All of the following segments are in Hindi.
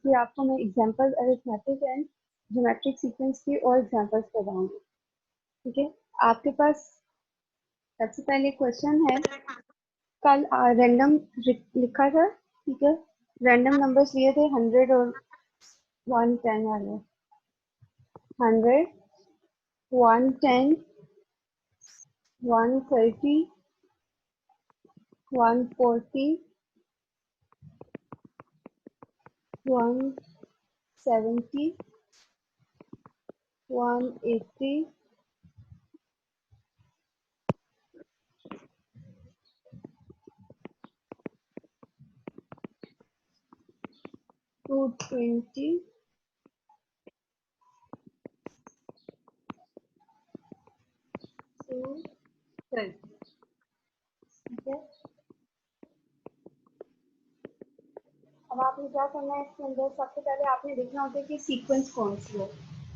कि आपको मैं example arithmetic and geometric sequence की और एग्जांपल्स करवाऊंगी। ठीक है, आपके पास सबसे पहले क्वेश्चन है, कल रैंडम लिखा था। ठीक है, रैंडम नंबर्स लिए थे 100 और 110 वाले। 100, 110, 130, 140, 170, 180, 220, 230। ठीक है, अब आपने क्या करना है, इसके अंदर सबसे पहले आपने देखना होता है कि सीक्वेंस कौन सी है।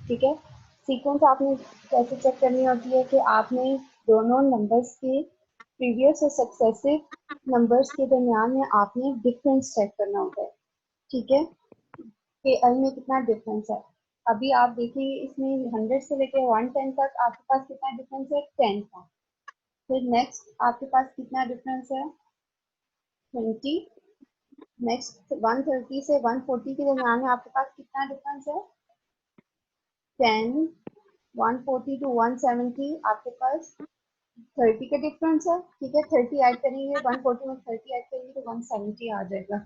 ठीक है, सीक्वेंस आपने कैसे चेक करनी होती है कि आपने दोनों नंबर्स के प्रीवियस और सक्सेसिव नंबर्स के दरमियान में आपने डिफरेंस चेक करना होता है। ठीक है, कि एल में कितना डिफरेंस है। अभी आप देखिए इसमें 100 से लेकर 110 तक आपके पास कितना डिफरेंस है, 10 का। फिर नेक्स्ट आपके पास कितना डिफरेंस है, 20। नेक्स्ट 130 से 140 के दरमियान में आपके पास कितना डिफरेंस है, 10। 140 टू 170 आपके पास 30 का डिफरेंस है। ठीक है, 30 ऐड करेंगे, 140 में 30 ऐड करेंगे तो 170 आ जाएगा।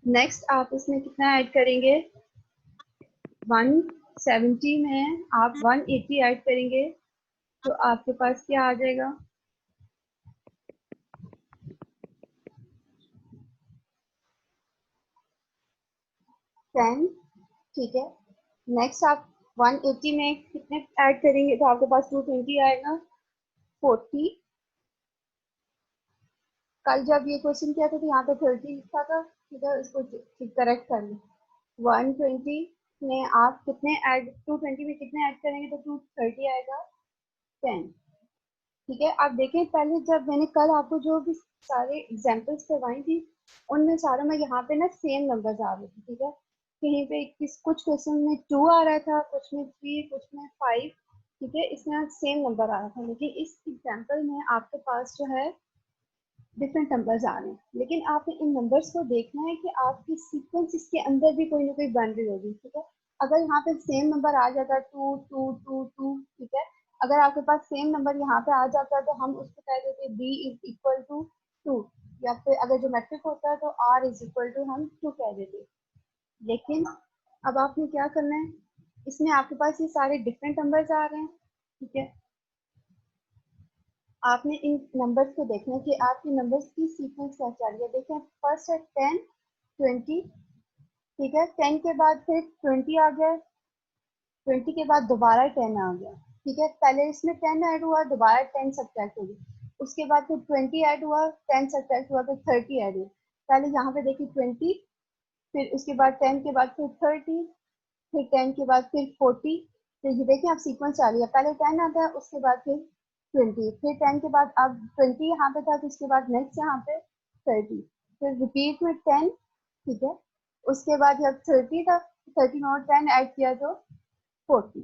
नेक्स्ट आप इसमें कितना ऐड करेंगे, 170 में आप 180 ऐड करेंगे तो आपके पास क्या आ जाएगा, 10। ठीक है, नेक्स्ट आप 180 में कितने ऐड करेंगे तो आपके पास 220 आएगा, 40। कल जब ये क्वेश्चन किया था तो यहाँ पे 30 लिखा था। ठीक है, इसको करेक्ट कर लें। 120 में आप कितने ऐड, 220 में कितने ऐड करेंगे तो 230 आएगा, 10। ठीक है, आप देखें पहले जब मैंने कल आपको जो भी सारे एग्जांपल्स करवाई थी उनमें सारों में यहाँ पे ना सेम नंबर्स आ रहे थे। ठीक है, कहीं पे कुछ क्वेश्चन में 2 आ रहा था, कुछ में 3, कुछ में 5। ठीक है, इसमें सेम नंबर आ रहा था, लेकिन इस एग्जाम्पल में आपके पास जो है डिफरेंट नंबर्स आ रहे हैं। लेकिन आपने इन नंबर्स को देखना है कि आपकी सीक्वेंस इसके अंदर भी कोई ना कोई बन रही होगी। ठीक है, अगर यहाँ पे सेम नंबर आ जाता है 2 2 2 2, ठीक है, अगर आपके पास सेम नंबर यहाँ पे आ जाता है तो हम उसको कह देते हैं b इज इक्वल टू 2, या फिर अगर जो मैट्रिक होता है तो r इज इक्वल टू हम 2 कह देते। लेकिन अब आपने क्या करना है, इसमें आपके पास ये सारे डिफरेंट नंबर्स आ रहे हैं। ठीक है, आपने इन नंबर्स को देखना है कि आपके नंबर्स की सीक्वेंस क्या चल रही है। देखें, फर्स्ट है 10, 20। ठीक है, 10 के बाद फिर 20 आ गया, 20 के बाद दोबारा 10 आ गया। ठीक है, पहले इसमें 10 ऐड हुआ, दोबारा 10 सब्ट्रैक्ट हो गया, उसके बाद फिर 20 ऐड हुआ, 10 सब्ट्रैक्ट हुआ, फिर 30 ऐड हुआ। पहले यहाँ पे देखिए 20, फिर उसके बाद 10 के बाद फिर 30, फिर 10 के बाद फिर 40। तो ये देखिए आप सीक्वेंस चालू है, पहले 10 आता है, उसके बाद फिर 20, फिर 10 के बाद अब 20 यहाँ पे था तो उसके बाद नेक्स्ट यहाँ पे 30, फिर रिपीट में 10। ठीक है, उसके बाद जब 30 था, 30 में और 10 ऐड किया तो 40।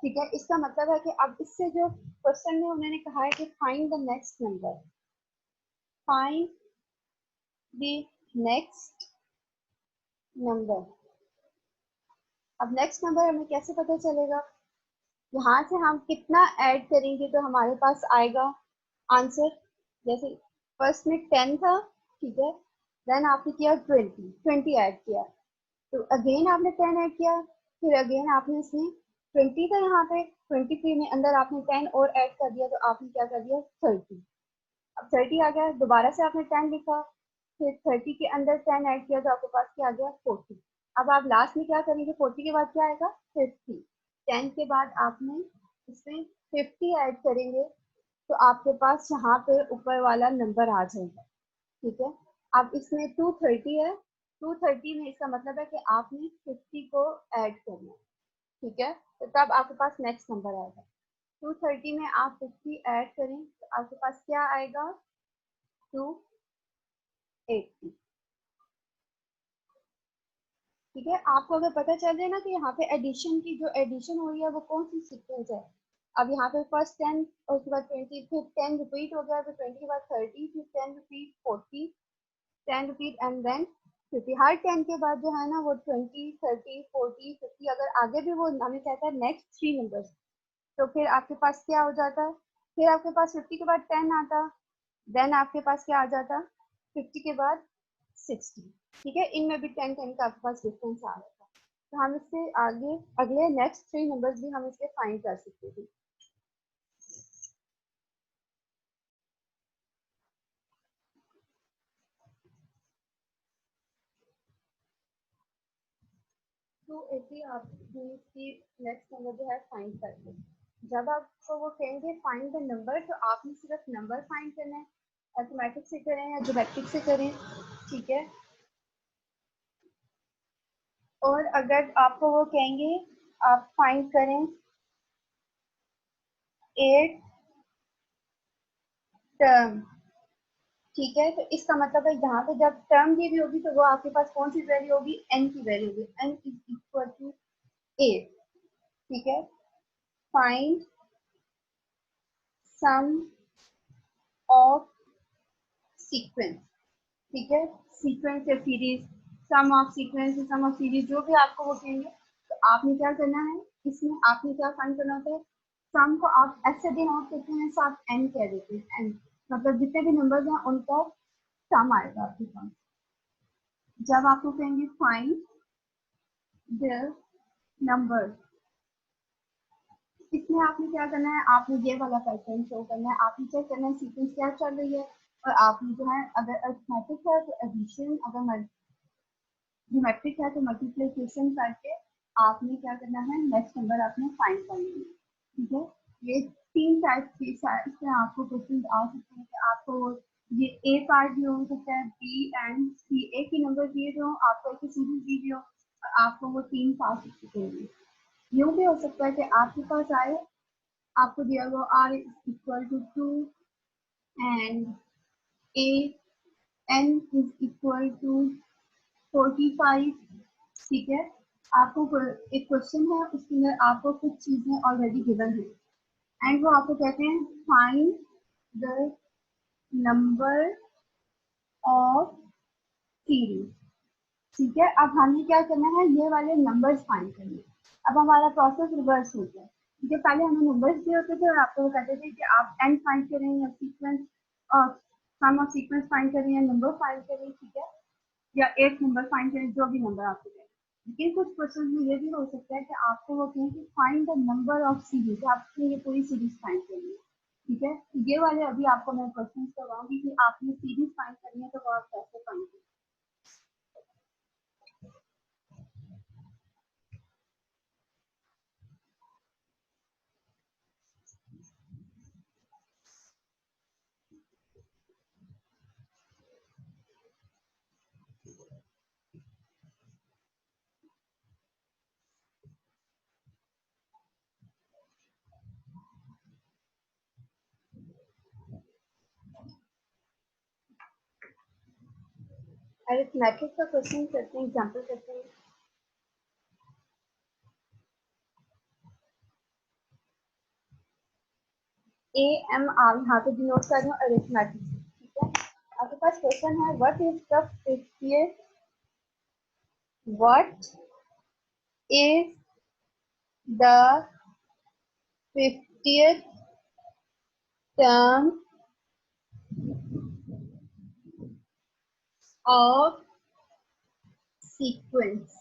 ठीक है, इसका मतलब है कि अब इससे जो क्वेश्चन में उन्होंने कहा है कि find the next number, find the next number. अब नेक्स्ट नंबर हमें कैसे पता चलेगा, यहाँ से हम कितना ऐड करेंगे तो हमारे पास आएगा आंसर। जैसे फर्स्ट में 10 था, ठीक है, देन आपने किया 20 ऐड किया, तो अगेन आपने 10 ऐड किया, फिर अगेन आपने इसमें 20 था यहाँ पे, 23 में अंदर आपने 10 और ऐड कर दिया तो आपने क्या कर दिया, 30। अब 30 आ गया, दोबारा से आपने 10 लिखा, फिर 30 के अंदर 10 ऐड किया तो आपके पास क्या आ गया, 40। अब आप लास्ट में क्या करेंगे, 40 के बाद क्या आएगा, 50। 10 के बाद आपने इसमें 50 ऐड करेंगे तो आपके पास यहाँ पे ऊपर वाला नंबर आ जाएगा। ठीक है, अब इसमें 230 है, 230 में इसका मतलब है कि आपने 50 को ऐड करना है। ठीक है, तो तब आपके पास नेक्स्ट नंबर आएगा। 230 में आप 50 ऐड करें तो आपके पास क्या आएगा, 280। ठीक है, आपको अगर पता चल जाए ना कि यहाँ पे एडिशन की जो एडिशन हो रही है वो कौन सी सीक्वेंस है। अब यहाँ पे फर्स्ट 10 और उसके बाद 20, फिर 10 रिपीट हो गया, फिर 20 के बाद 30, फिर 10 रिपीट 40, 10 रिपीट एंड देन 50। हर 10 के बाद जो है ना वो 20, 30, 40, 50 अगर आगे भी वो हमें कहता है नेक्स्ट 3 नंबर्स, तो फिर आपके पास क्या हो जाता है, फिर आपके पास 50 के बाद 10 आता, देन आपके पास क्या आ जाता, 50 के बाद 60। ठीक है, इनमें भी 10 10 का आपके पास डिफरेंस आ रहा था। तो हम इससे आगे अगले नेक्स्ट 3 नंबर्स भी हम इसके फाइंड कर सकते थे। तो ऐसे आप इसकी नेक्स्ट नंबर जो है फाइंड कर लें। जब आपको वो कहेंगे फाइंड द नंबर, तो आपने सिर्फ नंबर फाइंड करना है, अर्थमेटिक से करें या ज्योमेट्रिक से करें। ठीक है, और अगर आपको वो कहेंगे आप फाइंड करें 8 टर्म। ठीक है, तो इसका मतलब है यहाँ पे जब टर्म दी हुई होगी तो वो आपके पास कौन सी वैल्यू होगी, n की वैल्यू होगी, n इज इक्वल टू 8। ठीक है, फाइंड सम ऑफ सीक्वेंस। ठीक है, सीक्वेंस या series, sum of sequence, sum of series, जो भी आपको वो कहेंगे, तो आपने क्या करना है, इसमें आपने क्या फाइंड करना होता है, सम को आप ऐसे डिनोट करते हैं, साथ n कह देते हैं, n मतलब जितने भी नंबर्स हैं उनका सम आएगा आपके पास। जब आपको कहेंगे फाइंड द नंबर, इसमें आपने क्या करना है, आपने ये वाला पैटर्न शो करना है, आपने चेक करना है सीक्वेंस क्या चल रही है, और आपने जो है अगर अरिथमेटिक है तो एडिशन, अगर ज्योमेट्रिक है तो मल्टीप्लिकेशन करके आपने क्या करना है, नेक्स्ट नंबर आपने फाइंड करना है। ठीक है, ये 3 टाइप के इसमें आपको क्वेश्चन आ सकते हैं कि आपको ये ए पार्ट भी हो सकता है, बी एंड सी, ए के नंबर दिए जो आपको एक सीरीज दी हुई हो और आपको वो 3 पार्ट चाहिए। यूँ भी हो सकता है कि आपके पास आए, आपको दिया हुआ r equal to 2 and a n is equal to 45। ठीक है, आपको एक क्वेश्चन है, उसके अंदर आपको कुछ चीजें ऑलरेडी गिवन है एंड वो आपको कहते हैं find the number of series. ठीक है, अब हमें क्या करना है, ये वाले नंबर्स फाइंड करने। अब हमारा प्रोसेस रिवर्स हो गया, क्योंकि पहले हमें नंबर्स दिए होते थे और आपको वो कहते थे कि आप एन फाइंड करें या सीक्वेंस और सम ऑफ सीक्वेंस फाइंड करें या नंबर फाइंड करें। ठीक है, या एक नंबर फाइंड करें, जो भी नंबर आपको कहें। लेकिन कुछ क्वेश्चन में ये भी हो सकता है कि आपको वो कहें कि find the number of series, आपने ये पूरी सीरीज फाइंड करनी है। ठीक है, ये वाले अभी आपको मैं क्वेश्चन करवाऊंगी कि आपने सीरीज फाइंड करनी है तो वो आप कैसे फाइंड करें। अरिथमेटिक का क्वेश्चन करते हैं, एग्जांपल करते हैं। ए एम आर यहाँ पे डिनोट कर रही हूँ अरिथमेटिक। ठीक है, आपके पास क्वेश्चन है what is the 50th, what is the 50th term of sequence.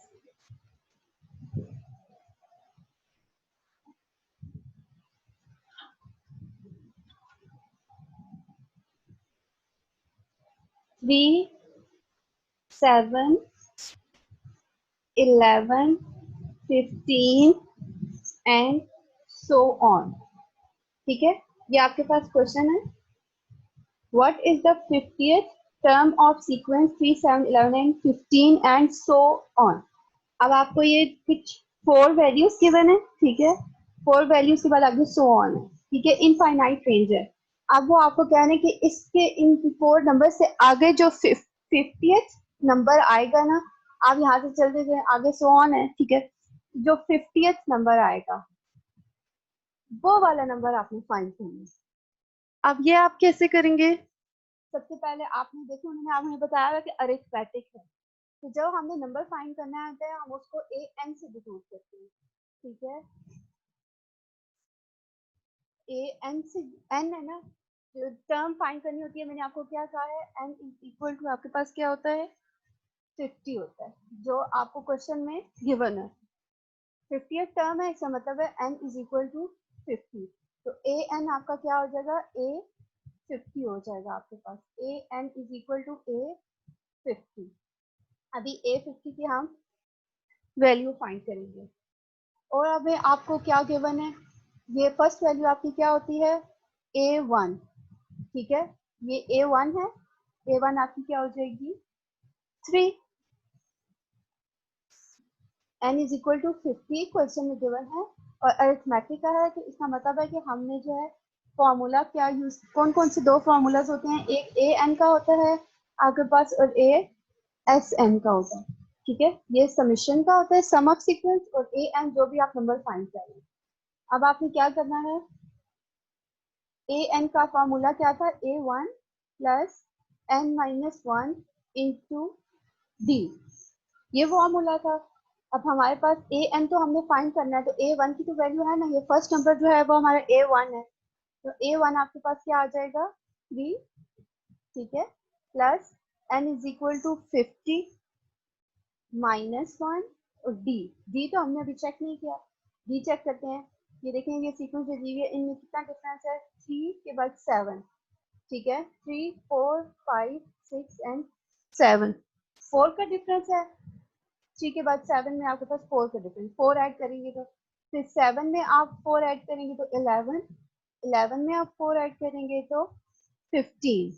Three, 7, 11, 15 and so on. ठीक है, ये आपके पास क्वेश्चन है what is the 50th term of sequence 3, 7, 11 and 15 and so on. अब आपको ये कुछ 4 वैल्यूज गिवन है। ठीक है, 4 वैल्यूज के बाद आगे सो ऑन है। ठीक है, इनफाइनाइट रेंज है। अब वो आपको कह रहे हैं कि इसके इन 4 नंबर से आगे जो 50th नंबर आएगा ना, आप यहाँ से चलते गए आगे सो ऑन है, ठीक है। जो 50th नंबर आएगा वो वाला नंबर आपने फाइंड करना है। अब ये आप कैसे करेंगे? सबसे पहले आपने देखो उन्होंने आपने बताया था कि अरिथमेटिक है, तो जब हमने नंबर फाइंड करना होता है हम उसको ए एन से डिनोट करते हैं, ठीक है। ए एन से एन है ना, जो टर्म फाइंड करनी होती है, मैंने आपको क्या कहा है, एन इज इक्वल टू आपके पास क्या होता है 50 होता है, जो आपको क्वेश्चन में गिवन है। 50th टर्म है, इसका मतलब है एन इज इक्वल टू 50, तो ए एन आपका क्या हो जाएगा ए 50 हो जाएगा आपके पास, A N is equal to ए 50। अभी ए 50 की हम वैल्यू फाइंड करेंगे, और अभी आपको क्या गिवन है, ये फर्स्ट वैल्यू आपकी क्या होती है A1, ठीक है, ये A1 है, A1 आपकी क्या हो जाएगी 3, n is equal to 50 question में गिवन है, और अरिथमेटिक का है, तो इसका मतलब है कि हमने जो है फॉर्मूला क्या यूज, कौन कौन से दो फॉर्मूलाज होते हैं, एक ए एन का होता है आपके पास और ए एस एन का होता है, ठीक है। ये समिशन का होता है, सम ऑफ सीक्वेंस, और ए एन जो भी आप नंबर फाइंड कर रहे हैं। अब आपने क्या करना है, ए एन का फॉर्मूला क्या था, A1 plus n minus one into D, ये फॉर्मूला था। अब हमारे पास ए एन तो हमने फाइंड करना है, तो A1 की तो वैल्यू है ना, ये फर्स्ट नंबर जो है वो हमारा A1 है, तो A1 आपके पास क्या आ जाएगा 3, ठीक है, plus n is equal to 50 minus one, और डी, डी तो हमने अभी चेक नहीं किया, डी चेक करते हैं। ये देखें ये सीक्वेंस जो दी हुई है इनमें कितना डिफरेंस है, 3 के बाद 7, ठीक है, 3 4 5 6 एंड 7, 4 का डिफरेंस है, 3 के बाद 7 में आपके पास 4 का डिफरेंस, 4 ऐड करेंगे तो फिर 7 में आप 4 ऐड करेंगे तो 11, 11 में आप 4 ऐड करेंगे तो 15।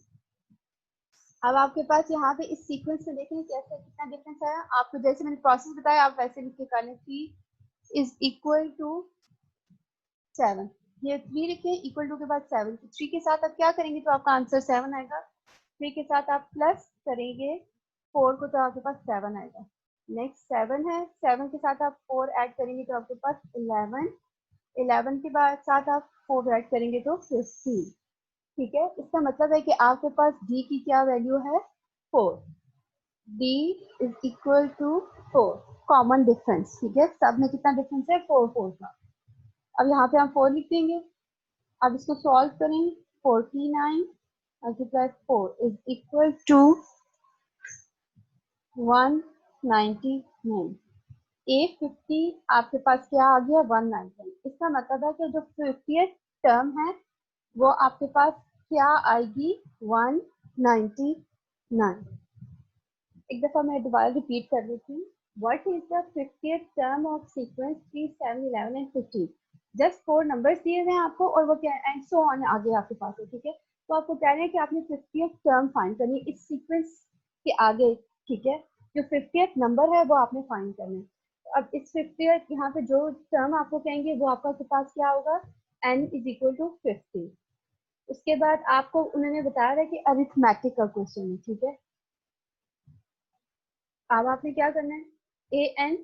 अब आपके पास यहाँ पे इस सीक्वेंस में देखें कैसे कितना डिफरेंस है, आपको जैसे मैंने प्रोसेस बताया आप वैसे लिख के कर लें, 3 इज इक्वल टू 7, ये 3 लिखे इक्वल टू के बाद 7, 3 के साथ आप क्या करेंगे तो आपका आंसर 7 आएगा, 3 के साथ आप प्लस करेंगे 4 को तो आपके पास 7 आएगा, नेक्स्ट 7 है, 7 के साथ आप 4 ऐड करेंगे तो आपके पास 11, 11 के बाद साथ आप 4 ऐड करेंगे तो 15, ठीक है। इसका मतलब है कि आपके पास डी की क्या वैल्यू है 4, D is equal to 4, common difference, ठीक है, सब में कितना डिफरेंस है 4 4 का। अब यहाँ पे हम 4 लिख देंगे, अब इसको सॉल्व करें, 49 multiply 4 is equal to 199, A50 आपके पास क्या आ गया 199, इसका मतलब है कि जो 50th टर्म है वो आपके पास क्या आएगी 199। एक दफा मैं दोबारा रिपीट कर देती हूँ, what is the 50th term of sequence 3 7 11 and 15, just 4 numbers दिए हुए हैं आपको, और वो क्या एंड सो ऑन आगे आपके पास है, ठीक है। तो आपको कह रहे हैं कि आपने 50th टर्म फाइंड करनी है इस सीक्वेंस के आगे, ठीक है, जो 50th नंबर है वो आपने फाइंड करना है। अब इस 50th यहाँ पे जो टर्म आपको कहेंगे वो आपका के पास क्या होगा n इज इक्वल टू 50, उसके बाद आपको उन्होंने बताया था कि अरिथमेटिक का क्वेश्चन है, ठीक है। अब आपने क्या करना है ए एन,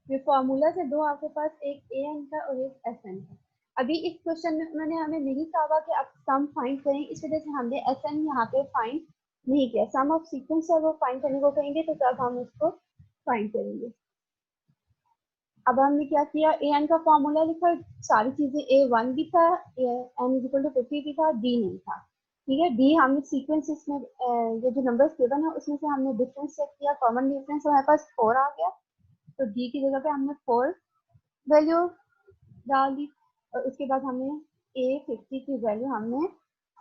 ये फॉर्मूला से दो आपके पास, एक ए एन का और एक एस एन का। अभी इस क्वेश्चन में उन्होंने हमें नहीं कहा कि आप सम फाइंड करें, इस वजह से हमने एस एन यहाँ पे फाइंड नहीं किया, सम ऑफ सीक्वेंस है वो फाइंड करने को कहेंगे तो तब हम उसको फाइंड करेंगे। अब हमने क्या किया, ए एन का फॉर्मूला लिखा, सारी चीजें A1 भी था, एन इज इक्वल टू 50 भी था, डी नहीं था, ठीक है। डी हमने सीक्वेंस में ये जो नंबर्स गिवन है उसमें से हमने डिफरेंस चेक किया, कॉमन डिफरेंस हमारे पास 4 आ गया, तो डी की जगह पे हमने 4 वैल्यू डाल दी, और उसके बाद हमने A50 की वैल्यू हमने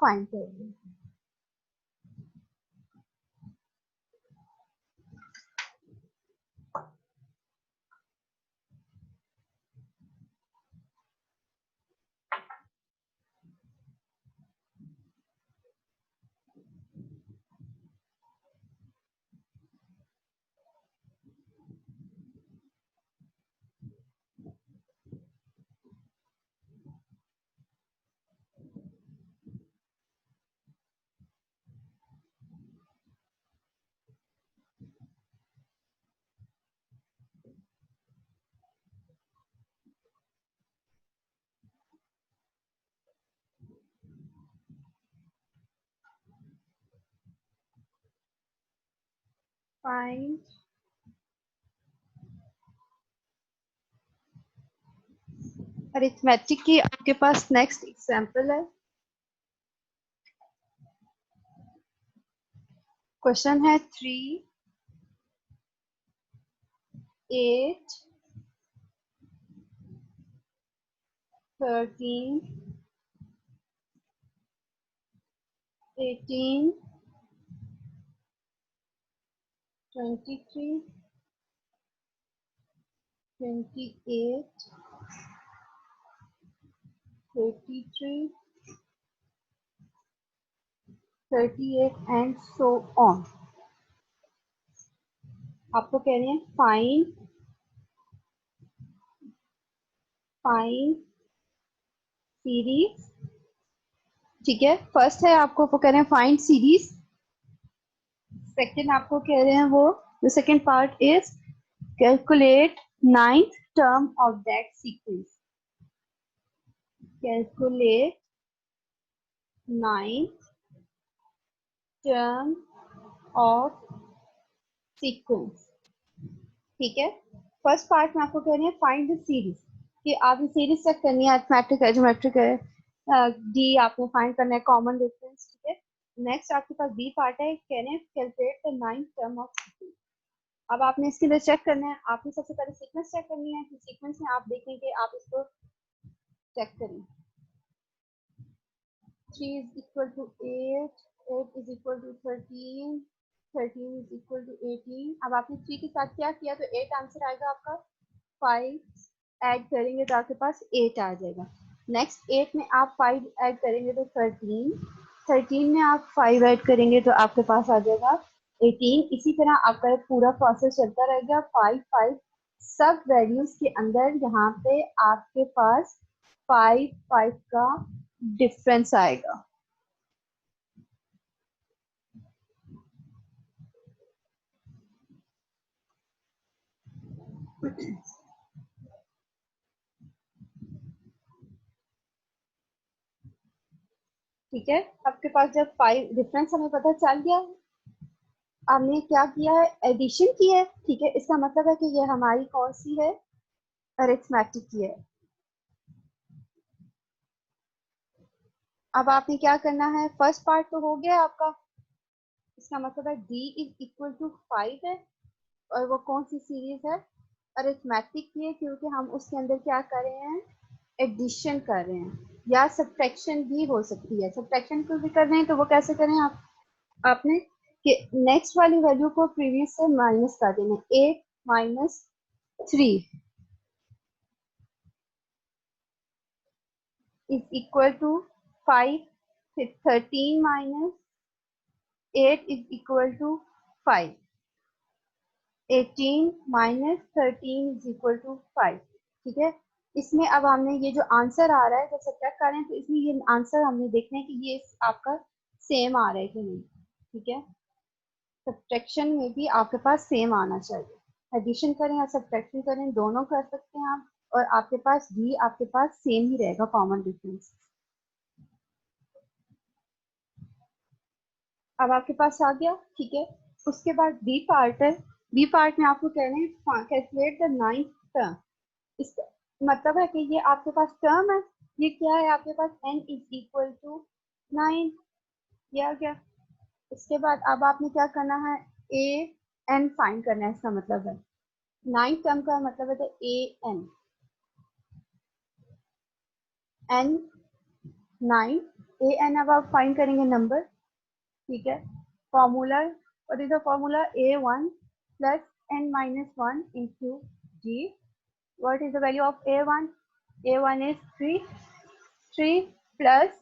फाइंड कर ली। फाइंड अरिथमेटिक की आपके पास नेक्स्ट एग्जांपल है। क्वेश्चन है 3, 8, 13, 18, 23, 28, 33, 38 एंड सो ऑन। आपको कह रहे हैं फाइंड सीरीज। ठीक है, फर्स्ट है आपको वो कह रहे हैं फाइंड सीरीज। सेकंड आपको कह रहे हैं वो the second part is calculate ninth term of that sequence. Calculate ninth term of sequence. ठीक है, फर्स्ट पार्ट में आपको कह रहे हैं फाइंड द सीरीज, कि आपने सीरीज चेक करनी है, अरिथमेटिक है, ज्योमेट्रिक है, डी आपने फाइंड करना है, कॉमन डिफरेंस। ठीक है, नेक्स्ट आपके पास बी पार्ट है, कह रहे हैं calculate the ninth term of sequence. अब आपने इसके लिए चेक करना है, आपने सबसे पहले सीक्वेंस चेक करनी है, कि सीक्वेंस में आप देखेंगे, आप इसको चेक करें। 3 is equal to 8, 8 is equal to 13, 13 is equal to 18। अब आपने 3 के साथ क्या किया तो 8 आंसर आएगा आपका। 5 ऐड करेंगे तो आपके पास 8 आ जाएगा। नेक्स्ट 8 में आप 5 ऐड करेंगे तो 13, 13 में आप 5 ऐड करेंगे तो आपके पास आ जाएगा 18। इसी तरह आपका पूरा प्रोसेस चलता रहेगा। 5 5 सब वैल्यूज के अंदर यहाँ पे आपके पास 5 5 का डिफरेंस आएगा। ठीक है, आपके पास जब 5 डिफरेंस हमें पता चल गया, हमने क्या किया है, एडिशन की है। ठीक है, इसका मतलब है कि ये हमारी कौन सी है, अरिथमेटिक की है। अब आपने क्या करना है, फर्स्ट पार्ट तो हो गया आपका, इसका मतलब है d इज इक्वल टू 5 है, और वो कौन सी सीरीज है, अरिथमेटिक की है, क्योंकि हम उसके अंदर क्या कर रहे हैं, एडिशन कर रहे हैं, या सब्ट्रैक्शन भी हो सकती है। सब्ट्रैक्शन को भी कर रहे हैं तो वो कैसे करें आपने कि नेक्स्ट वाली वैल्यू को प्रीवियस से माइनस कर देना। 8 माइनस 3 इज इक्वल टू 5, फिर 13 minus 8 is equal to 5, 18 minus 13 is equal to 5। ठीक है, इसमें अब हमने ये जो आंसर आ रहा है जब सब्ट्रैक्ट कर रहे हैं तो इसमें ये आंसर हमने देखना है कि ये आपका सेम आ रहा है कि नहीं। ठीक है, सब्ट्रैक्शन में भी आपके पास सेम आना चाहिए। एडिशन करें या सब्ट्रैक्शन करें, दोनों कर सकते हैं आप, और आपके पास भी आपके पास सेम ही रहेगा, कॉमन डिफरेंस। अब आपके पास आ गया। ठीक है, उसके बाद बी पार्ट है। बी पार्ट में आपको कह रहे हैं कैलकुलेट द नाइन्थ टर्म। इसका मतलब है कि ये आपके पास टर्म है, ये क्या है आपके पास, n इज इक्वल टू 9 किया गया। इसके बाद अब आपने क्या करना है, a n फाइंड करना है। इसका मतलब है 9 टर्म का मतलब है a n n 9 a n। अब आप फाइंड करेंगे नंबर। ठीक है, formula, what is the formula, a1 plus n minus 1 into g। What is the value of a1, a1 is 3, 3 plus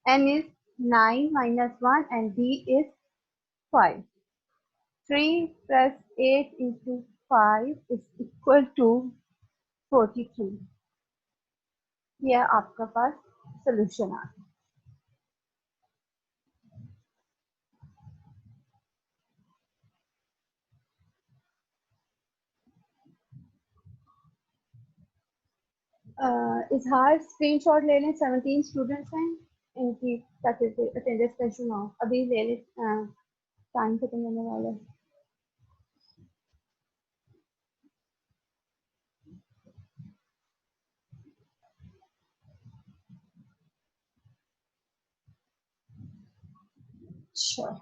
n is 9 minus 1 and d is 5. 3 plus 8 into 5 is equal to 43. यह आपका पास सोल्यूशन आ गया। इजहार स्क्रीनशॉट ले लें, 17 स्टूडेंट्स हैं इनकी, ताकि अटेंडेंस टेंशन ना हो। अभी ले लें, टाइम खत्म होने वाला है। Sure.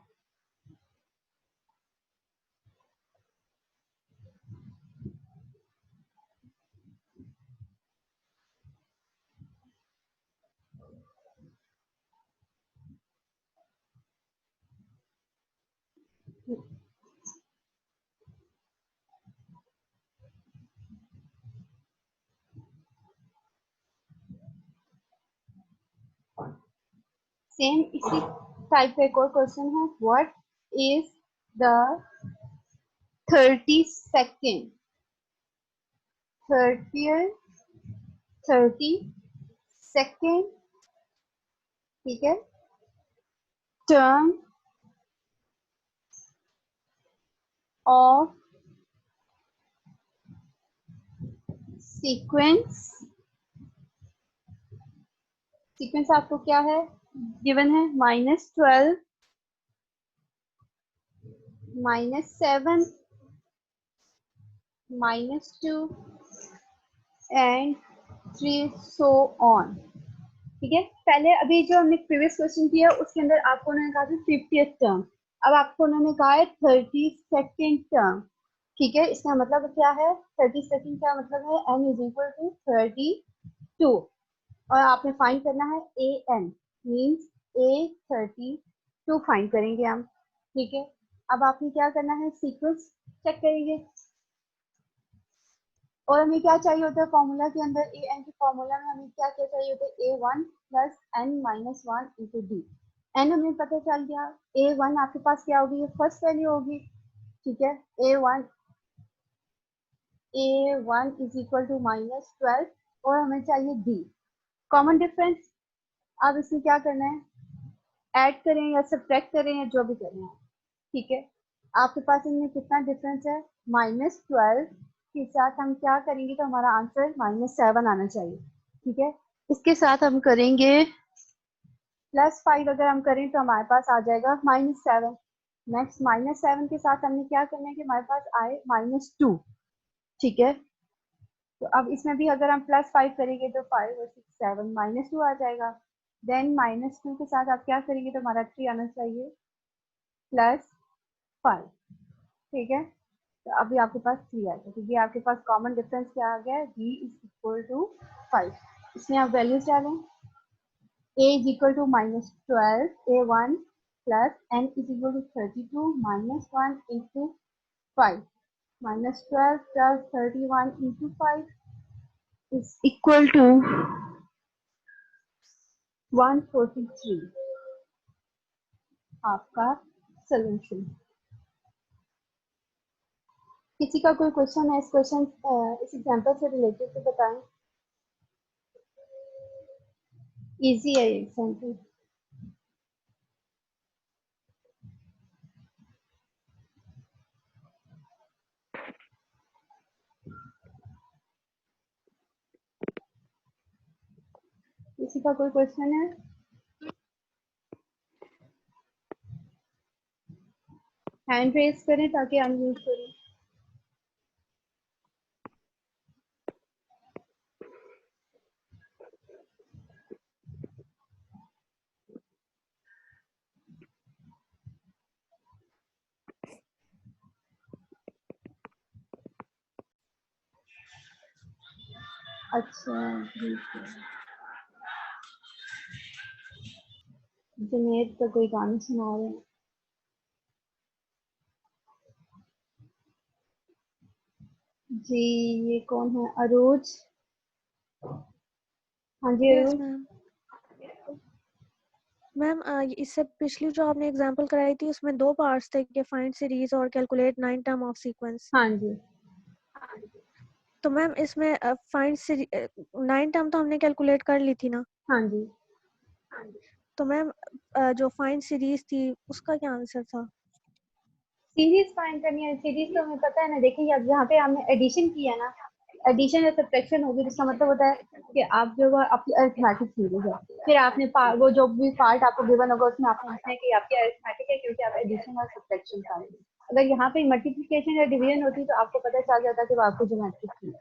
सेम इसी टाइप का एक और क्वेश्चन है, what is the 32nd 32nd, ठीक है, टर्म ऑफ सीक्वेंस। सीक्वेंस आपको क्या है गिवन है, -12 -7 -2 एंड 3 सो ऑन। ठीक है, पहले अभी जो हमने प्रीवियस क्वेश्चन किया उसके अंदर आपको उन्होंने कहा था 50th टर्म, अब आपको उन्होंने कहा है 32nd टर्म। ठीक है, इसका मतलब क्या है, 32nd का मतलब है n इज इक्वल टू 32 और आपने फाइंड करना है A N, means A32 find करेंगे हम। ठीक है, अब आपने क्या करना है, सीक्वेंस चेक करेंगे और हमें क्या चाहिए होता है फॉर्मूला के अंदर, ए एन के फॉर्मूला में हमें क्या क्या चाहिए होता है, A1 plus n-1 into D. N हमें पता चल गया, A1 आपके पास क्या होगी, फर्स्ट वैल्यू होगी। ठीक है, A1 इज इक्वल टू -12 और हमें चाहिए डी, कॉमन डिफरेंस। अब इसमें क्या करना है, ऐड करें या सब्ट्रैक्ट करें या जो भी करना है। ठीक है, आपके पास इनमें कितना डिफरेंस है, -12 के साथ हम क्या करेंगे तो हमारा आंसर -7 आना चाहिए। ठीक है, इसके साथ हम करेंगे +5, अगर हम करें तो हमारे पास आ जाएगा -7। नेक्स्ट -7 के साथ हमने क्या करना है कि हमारे पास आए -2। ठीक है, तो अब इसमें भी अगर हम +5 करेंगे तो 5 और 6 7 -2 आ जाएगा। देन -2 के साथ आप क्या करेंगे तो हमारा 3 आना चाहिए +5। ठीक है, तो अभी आपके पास 3 आएगा क्योंकि आपके पास कॉमन डिफरेंस क्या आ गया, d इज इक्वल टू 5। इसमें आप वैल्यूज डालें, a is equal to -12 A1 plus n is equal to 32 -1 into 5, -12 plus 31 into 5 is equal to 143, आपका सोल्यूशन। किसी का कोई क्वेश्चन है इस क्वेश्चन इस एग्जांपल से रिलेटेड तो बताएं, इजी है ये एग्जांपल। किसी का कोई क्वेश्चन है, हैंड रेज करें ताकि अनम्यूट करें। अच्छा, जुनेद का कोई गाना सुना रहे हैं। जी, ये कौन है, अरोज? हाँ जी यस अरोज। मैम। मैम इससे पिछली जो आपने एग्जांपल कराई थी उसमें 2 पार्ट्स थे कि फाइंड सीरीज और कैलकुलेट 9 टर्म ऑफ सीक्वेंस। हाँ जी तो मैम इसमें फाइंड 9 टर्म तो हमने कैलकुलेट कर ली थी ना, हाँ जी, तो मैम जो फाइंड सीरीज थी उसका क्या आंसर था? सीरीज फाइंड करनी है, सीरीज तो हमें पता है ना। देखिए अब यहाँ पे हमने एडिशन किया ना, एडिशन या सब्ट्रैक्शन होगी जिसका मतलब होता है कि आप जो है आपकी अरिथमेटिक सीरीज है, फिर आपने वो जो भी पार्ट आपको गिवन होगा उसमें आपने लिखना है कि आपकी अरिथमेटिक है क्योंकि आप एडिशन और सब्ट्रैक्शन कर रहे हैं। अगर यहाँ पे मल्टीप्लिकेशन या डिवीजन होती तो आपको पता चल जाता कि वो आपकी ज्योमेट्रिक थी।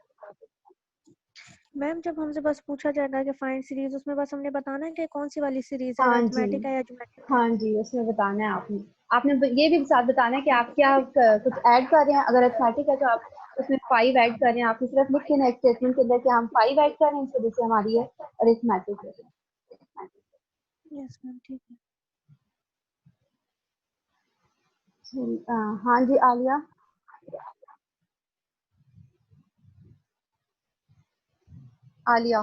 मैम जब हमसे बस पूछा जाएगा कि फाइंड सीरीज, उसमें बस हमने बताना है कि कौन सी वाली सीरीज है, हाँ जी, अरिथमेटिक है या ज्योमेट्रिक है। हाँ जी, उसमें बताना है आपने। आपने ये भी साथ बताना है कि आप क्या कुछ ऐड कर रहे हैं। अगर अरिथमेटिक है तो आप उसमें 5 ऐड कर रहे हैं। आपने सिर्फ लिख के ना एक स्टेटमेंट के अंदर कि हम 5 ऐड कर रहे हैं, इस वजह से हमारी ये अरिथमेटिक है। यस मैम ठीक है। हाँ जी आलिया। आलिया,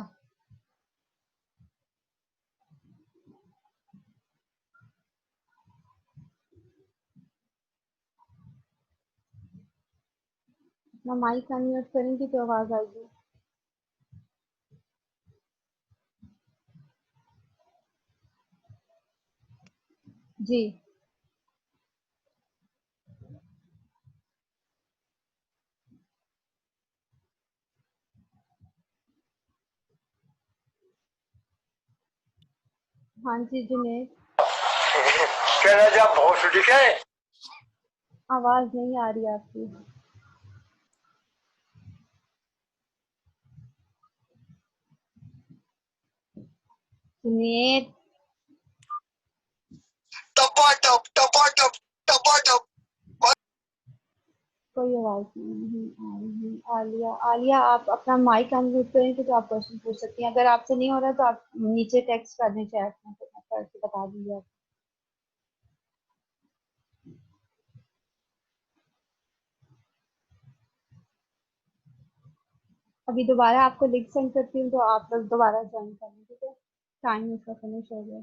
अपना माइक अनम्यूट करेंगी तो आवाज आएगी। जी, हाँ जी जुनेद, कहना जा भोसड़ी के आवाज नहीं आ रही आपकी। जुनेद, टपाटप टपाटप टपाटप। कोई आवाज नहीं आ रही। आलिया, आलिया आप अपना माइक अनम्यूट करेंगे तो आप क्वेश्चन पूछ सकती हैं। अगर आपसे नहीं हो रहा तो आप नीचे टेक्स्ट कर दें चैट में, तो मैं करके बता दूंगी आप। अभी दोबारा आपको लिंक सेंड करती हूँ तो आप लोग दोबारा ज्वाइन कर लें, ठीक है? टाइम इसका फिनिश हो गया।